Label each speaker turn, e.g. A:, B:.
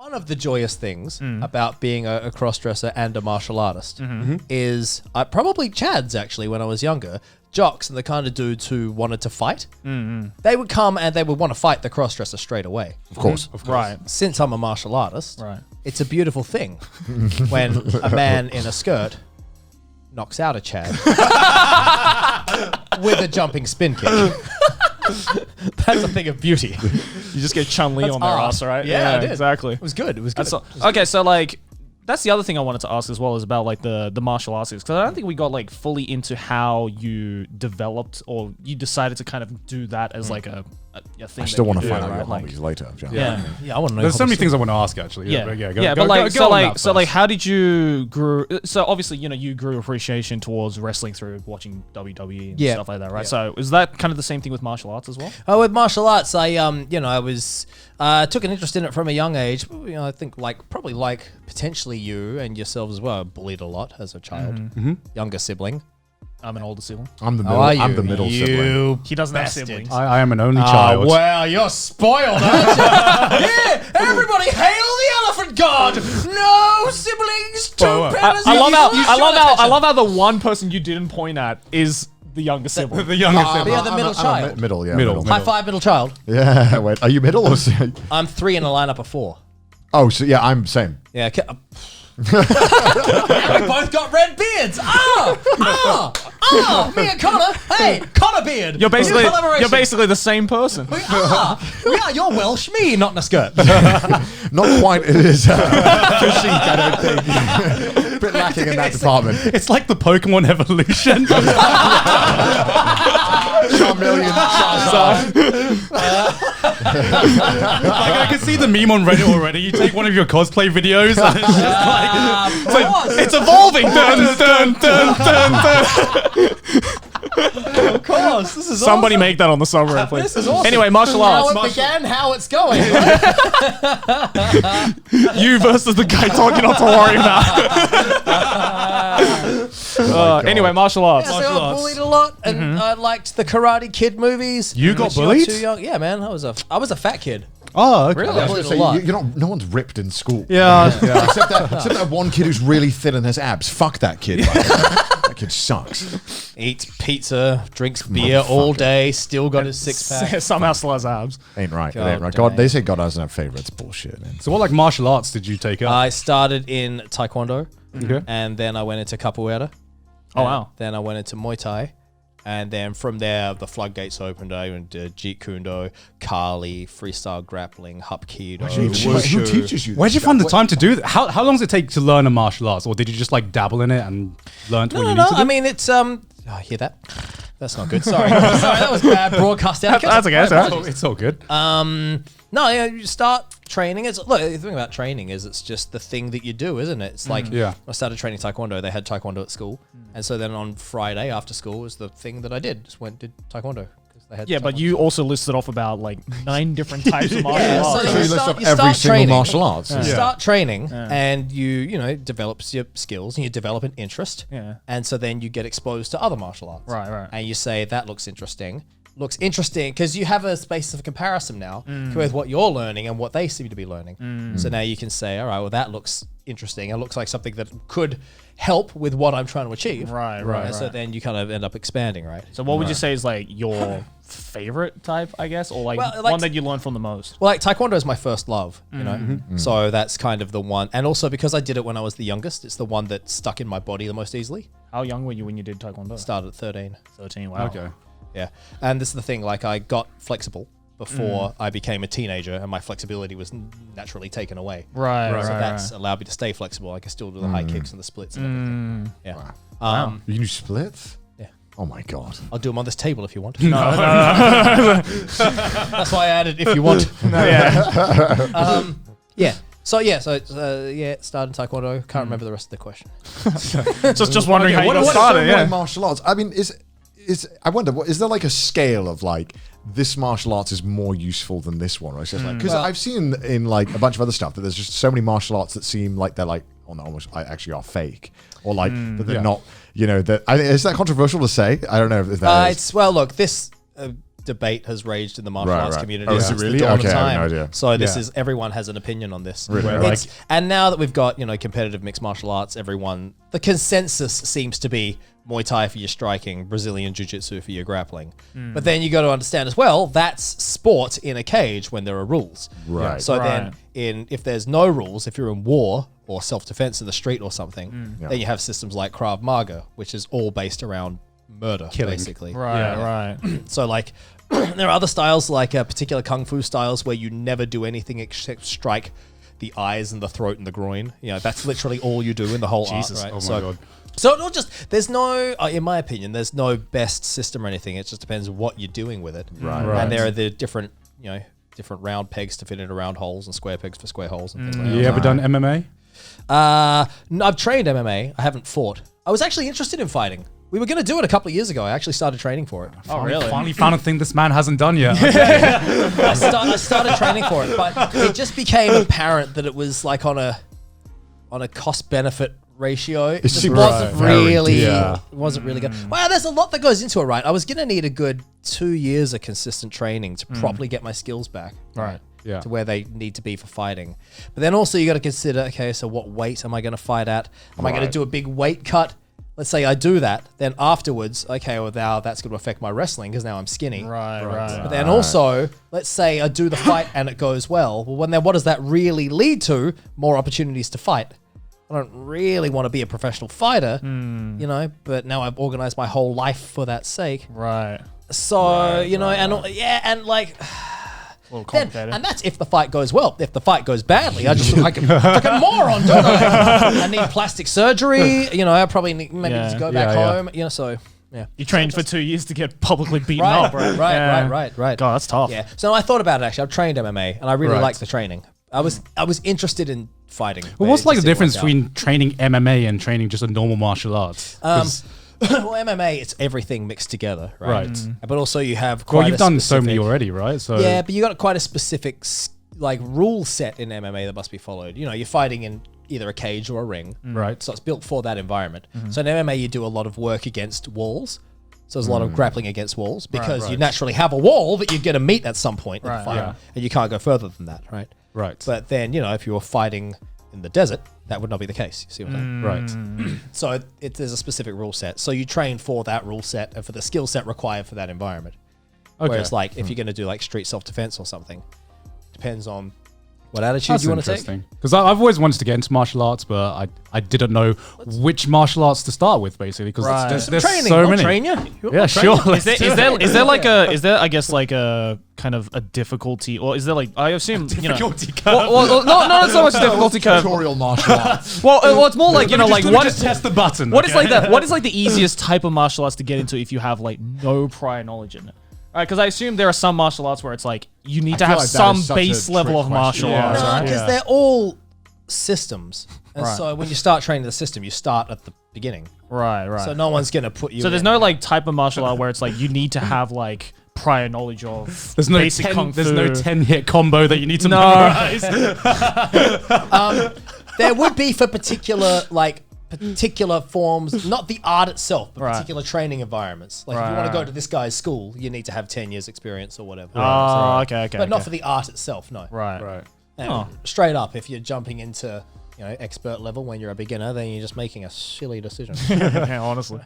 A: one of the joyous things about being a cross-dresser and a martial artist is probably Chad's actually when I was younger. Jocks and the kind of dudes who wanted to fight, they would come and they would want to fight the cross-dresser straight away.
B: Of course.
C: Right.
A: Since I'm a martial artist,
C: Right.
A: it's a beautiful thing when a man in a skirt knocks out a Chad with a jumping spin kick. That's a thing of beauty.
C: You just get Chun-Li on their ass, right?
A: Yeah, I did.
C: Exactly.
A: It was good. It was good.
C: Okay, so like, that's the other thing I wanted to ask as well is about like the martial arts, because I don't think we got like fully into how you developed or you decided to kind of do that as like a thing.
B: I still want to
C: do,
B: find out
C: right?
B: your
C: Like,
B: hobbies later. John.
A: Yeah, I want to know.
D: There's so many things I want to ask actually.
C: Yeah,
D: Go
C: but like,
D: go on that
C: so like,
D: first.
C: how did you grew? So obviously, you know, you grew appreciation towards wrestling through watching WWE and stuff like that, right?
A: Yeah.
C: So is that kind of the same thing with martial arts as well?
A: With martial arts, I took an interest in it from a young age. You know, I think probably like potentially you and yourself as well. I bullied a lot as a child, younger sibling.
C: I'm an older sibling.
B: I'm the middle. I'm the middle sibling.
C: He doesn't have
A: bastard.
C: siblings.
D: I am an only child.
A: Well, you're spoiled, aren't you? Yeah, everybody hail the elephant god! No siblings, two pillars.
C: I love how the one person you didn't point at is the younger sibling.
D: The youngest sibling.
A: Yeah, the middle child.
B: Middle, yeah.
D: Middle.
A: High five, middle child.
B: Yeah, wait. Are you middle or?
A: I'm 3 in a lineup of 4.
B: Oh, so yeah, I'm same.
A: Yeah. We both got red beards. Me and Connor. Hey, Connor beard.
C: You're basically
A: Collaboration.
C: the same person.
A: We are. Yeah, you're Welsh. Me, not in a skirt.
B: Not quite as chic, I don't think. A bit lacking in that department.
D: It's like the Pokemon evolution.
B: Charmeleon, Charizard.
D: Like I can see the meme on Reddit already. You take one of your cosplay videos and it's just
C: It's evolving. Dun, dun, dun, dun, dun.
A: Of course. This is
C: Somebody
A: awesome.
C: make that on the subreddit, please.
A: This is awesome.
C: Anyway, martial arts.
A: How it began, how it's going.
C: You versus the guy talking not to worry about. Anyway, martial arts.
A: Yeah, so I got bullied a lot, and I liked the Karate Kid movies.
D: You got
A: Which you're
D: bullied?
A: Too young. Yeah, man. I was a fat kid.
D: Oh, okay.
A: I got bullied a
B: So
A: lot.
B: no one's ripped in school.
D: Yeah.
B: Except that one kid who's really thin and has abs. Fuck that kid. That kid sucks.
A: Eats pizza, drinks beer all day, still got his 6-pack.
C: Somehow still has abs.
B: Ain't right. It
A: God
B: ain't right.
A: dang.
B: God, they say God doesn't have favorites. Bullshit. Man.
D: So what like martial arts did you take up?
A: I started in Taekwondo,
D: Okay.
A: and then I went into Capoeira.
C: Oh, wow.
A: Then I went into Muay Thai. And then from there, the floodgates opened. I went to Jeet Kune Do, Kali, freestyle grappling, Hapkido,
B: Who
A: Wushu.
B: teaches you?
D: Where'd you find the time to do that? How long does it take to learn a martial arts, or did you just like dabble in it and learn what you need to do?
A: I mean, it's Oh, hear that? That's not good. Sorry, that was bad broadcast etiquette.
C: That's okay. That's all right.
D: It's all good.
A: No, yeah, you start training. Look, the thing about training is it's just the thing that you do, isn't it? It's like
D: Yeah.
A: I started training Taekwondo. They had Taekwondo at school, and so then on Friday after school was the thing that I did. Just did Taekwondo. They had
C: Yeah, but
A: Taekwondo.
C: you also listed off about like 9 different types of martial
A: Yeah,
C: arts.
A: so
B: So you list
A: start-
B: off
A: you
B: every
A: start
B: single
A: training.
B: martial arts.
A: You start training, and you develop your skills, and you develop an interest.
C: Yeah.
A: And so then you get exposed to other martial arts.
C: Right.
A: And you say that looks interesting because you have a space of comparison now with what you're learning and what they seem to be learning. So now you can say, all right, well, that looks interesting. It looks like something that could help with what I'm trying to achieve.
C: Right.
A: And so then you kind of end up expanding, right?
C: So what would you say is like your favorite type, I guess, or like,
A: Well,
C: one that you learned from the most?
A: Well, like Taekwondo is my first love, you know? So that's kind of the one. And also because I did it when I was the youngest, it's the one that stuck in my body the most easily.
C: How young were you when you did Taekwondo?
A: Started at 13.
C: 13. Wow.
D: Okay.
A: Yeah. And this is the thing, like I got flexible before I became a teenager and my flexibility was naturally taken away.
C: Right.
A: So that's allowed me to stay flexible. I can still do the high kicks and the splits and everything. Yeah.
B: You can do splits?
A: Yeah.
B: Oh my God.
A: I'll do them on this table if you want. That's why I added if you want. Yeah. So it's, started Taekwondo. Can't remember the rest of the question.
C: Just wondering how you got
B: What
C: started.
B: is
C: Yeah.
B: martial arts? I mean, I wonder, is there like a scale of like this martial arts is more useful than this one? Right? Because I've seen in like a bunch of other stuff that there's just so many martial arts that seem like they're like almost actually are fake, or like that they're not. You know, that is that controversial to say? I don't know if that is.
A: Well, look, this debate has raged in the martial
B: Right,
A: arts
B: right.
A: community
B: Oh, is it
A: since
B: really?
A: the dawn
B: Okay,
A: of
B: I have
A: time.
B: no idea.
A: So this
D: Yeah.
A: is everyone has an opinion on this.
B: Really?
D: Where,
A: It's- and now that we've got competitive mixed martial arts, the consensus seems to be Muay Thai for your striking, Brazilian Jiu-Jitsu for your grappling. But then you got to understand as well, that's sport in a cage when there are rules.
B: Right.
A: So
C: Right.
A: then if there's no rules, if you're in war or self-defense in the street or something, then you have systems like Krav Maga, which is all based around murder,
D: Killing.
A: basically.
C: Right.
A: So like there are other styles like particular kung fu styles where you never do anything except strike the eyes and the throat and the groin. That's literally all you do in the whole
C: Jesus.
A: art. Right?
D: Oh my God.
A: So it'll there's no, in my opinion, there's no best system or anything. It just depends what you're doing with it.
B: Right.
A: And there are the different, different round pegs to fit into round holes and square pegs for square holes and things like that.
D: You ever done MMA?
A: No, I've trained MMA. I haven't fought. I was actually interested in fighting. We were going to do it a couple of years ago. I actually started training for it.
D: Finally found a thing this man hasn't done yet.
A: I started training for it, but it just became apparent that it was like on a cost benefit ratio. It just
B: seems
A: wasn't
B: very
A: really
B: deep.
A: wasn't really good. Wow, there's a lot that goes into it, right? I was gonna need a good 2 years of consistent training to properly get my skills back.
C: Right.
D: Yeah.
A: To where they need to be for fighting. But then also you got to consider, okay, so what weight am I going to fight at? Am I going to
B: Right.
A: do a big weight cut? Let's say I do that, then afterwards, okay, well now that's going to affect my wrestling because now I'm skinny.
C: Right.
A: But then also, let's say I do the fight and it goes well. Well, then what does that really lead to? More opportunities to fight. I don't really want to be a professional fighter, but now I've organized my whole life for that sake.
C: Right.
A: So, and like...
C: A little
A: Then,
C: complicated.
A: and that's if the fight goes well. If the fight goes badly, I just look like a fucking moron, don't I? I need plastic surgery. I probably need maybe
C: Yeah.
A: just go back
D: Yeah, yeah.
A: home. So yeah.
C: You trained for 2 years to get publicly beaten
A: Right,
C: up, right?
A: right,
C: Yeah.
A: right.
C: God, that's tough.
A: Yeah. So I thought about it actually. I've trained MMA and I really
D: Right.
A: liked the training. I was interested in fighting.
D: Well, what's
A: but it
D: like the
A: just didn't
D: difference
A: work out.
D: between training MMA and training just a normal martial arts? 'Cause-
A: Well, MMA, it's everything mixed together, right?
D: Right.
A: But also you have quite
D: well, you've
A: a
D: done so many
A: specific-
D: already, right? So
A: Yeah, but you got quite a specific rule set in MMA that must be followed. You're fighting in either a cage or a ring.
D: Right.
A: So it's built for that environment. So in MMA, you do a lot of work against walls. So there's a lot of grappling against walls because you
D: right.
A: naturally have a wall that you're going to meet at some point in the
C: Right,
A: fight.
D: yeah.
A: And you can't go further than that, right?
D: Right.
A: But then, if you were fighting in the desert, that would not be the case. You see what I'm saying?
D: right.
A: So there's a specific rule set. So you train for that rule set and for the skill set required for that environment.
D: Okay.
A: Whereas like if you're going to do like street self-defense or something, depends on what attitude
D: That's
A: you want to take.
D: interesting. Because I've always wanted to get into martial arts, but I didn't know which martial arts to start with, basically. Because
C: Right.
D: there's
A: Training,
D: so
A: I'll
D: many.
A: train you.
D: Yeah, sure.
C: Is there like I guess like a kind of a difficulty, or is there like I assume
D: Difficulty curve.
C: well, not so much difficulty curve.
B: Tutorial martial arts.
C: Well, it's more like
D: Let me
C: like
D: just- let me just test the button.
C: what is
D: okay?
C: like that? What is like the easiest type of martial arts to get into if you have like no prior knowledge in it? All right, because I assume there are some martial arts where it's like you need to
B: feel
C: have
B: like that
C: some
B: is such a
C: base level
B: trick
C: of martial
B: question.
C: arts,
A: No,
C: right?
A: because
D: Yeah.
A: they're all systems. And
C: Right.
A: so when you start training the system, you start at the beginning.
C: Right.
A: So no one's going to put you
C: So there's
A: in.
C: no like type of martial art where it's like you need to have like prior knowledge of
D: There's no
C: basic kung fu.
D: there's no 10-hit combo that you need to
C: No.
D: memorize.
A: There would be for particular forms, not the art itself, but
C: Right.
A: particular training environments. Like if
C: Right,
A: you want to go
C: right.
A: to this guy's school, you need to have 10 years experience or whatever.
C: Oh, okay.
A: But not for the art itself, no.
C: right.
D: Right.
A: And
C: Oh.
A: straight up, if you're jumping into expert level when you're a beginner, then you're just making a silly decision.
C: Yeah, honestly.